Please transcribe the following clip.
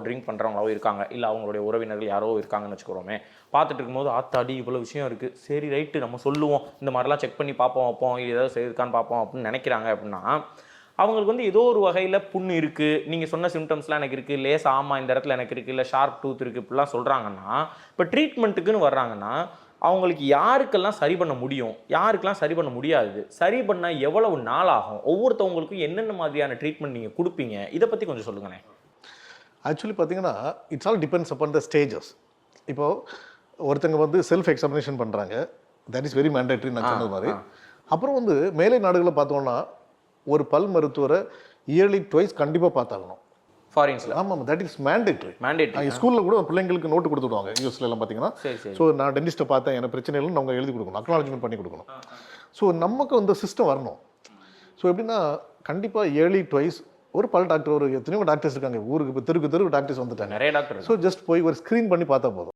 Drink பண்ணுறவங்களாவோ இருக்காங்க, இல்லை அவங்களுடைய உறவினர்கள் யாரோ இருக்காங்கன்னு வச்சுக்கிறோமே. பார்த்துட்டு இருக்கும்போது ஆத்தாடி இவ்வளோ விஷயம் இருக்குது, சரி ரைட்டு நம்ம சொல்லுவோம், இந்த மாதிரிலாம் செக் பண்ணி பார்ப்போம் வைப்போம், இது ஏதாவது செய்திருக்கான்னு பார்ப்போம் அப்படின்னு நினைக்கிறாங்க அப்படின்னா, அவங்களுக்கு வந்து ஏதோ ஒரு வகையில் புண்ணு இருக்குது, நீங்கள் சொன்ன சிம்டம்ஸ்லாம் எனக்கு இருக்குது, லேஸ் ஆமாம் இந்த இடத்துல எனக்கு இருக்குது, இல்லை ஷார்ப் டூத் இருக்குது இப்படிலாம் சொல்கிறாங்கன்னா, இப்போ ட்ரீட்மெண்ட்டுக்குன்னு வர்றாங்கன்னா அவங்களுக்கு யாருக்கெல்லாம் சரி பண்ண முடியும், யாருக்கெல்லாம் சரி பண்ண முடியாது, சரி பண்ணால் எவ்வளவு நாள் ஆகும், ஒவ்வொருத்தவங்களுக்கும் என்னென்ன மாதிரியான ட்ரீட்மெண்ட் நீங்கள் கொடுப்பீங்க, இதை பற்றி கொஞ்சம் சொல்லுங்கண்ணே. ஆக்சுவலி பார்த்தீங்கன்னா it's all depends upon the stages. இப்போது ஒருத்தங்க வந்து செல்ஃப் எக்ஸாமினேஷன் பண்ணுறாங்க, தட் இஸ் வெரி மேண்டேட்ரி நான் சொன்னது மாதிரி. அப்புறம் வந்து மேலை நாடுகளில் பார்த்தோம்னா ஒரு பல் மருத்துவரை இயர்லி ட்வைஸ் கண்டிப்பாக பார்த்தாகணும் ஃபாரின்ஸில். ஆமாம், தட் இஸ் மேண்டேட்ரி. ஸ்கூலில் கூட பிள்ளைங்களுக்கு நோட்டு கொடுத்து விடுவாங்க யூஎஸ்ல எல்லாம் பார்த்தீங்கன்னா. ஸோ நான் டென்டிஸ்ட்டை பார்த்தேன், எனக்கு பிரச்சனை இல்லைன்னு அவங்க எழுதி கொடுக்கணும், அக்னாலஜ்மெண்ட் பண்ணி கொடுக்கணும். ஸோ நமக்கு அந்த சிஸ்டம் வரணும். ஸோ எப்படின்னா கண்டிப்பாக இயர்லி ட்வைஸ் ஒரு பல் டாக்டர், ஒரு எத்தனையோ டாக்டர்ஸ் இருக்காங்க ஊருக்கு, இப்போ தெருக்கு டாக்டர்ஸ் வந்துட்டாங்க, நிறைய டாக்டர். ஸோ ஜஸ்ட் போய் ஒரு ஸ்க்ரீன் பண்ணி பார்த்தா போதும்.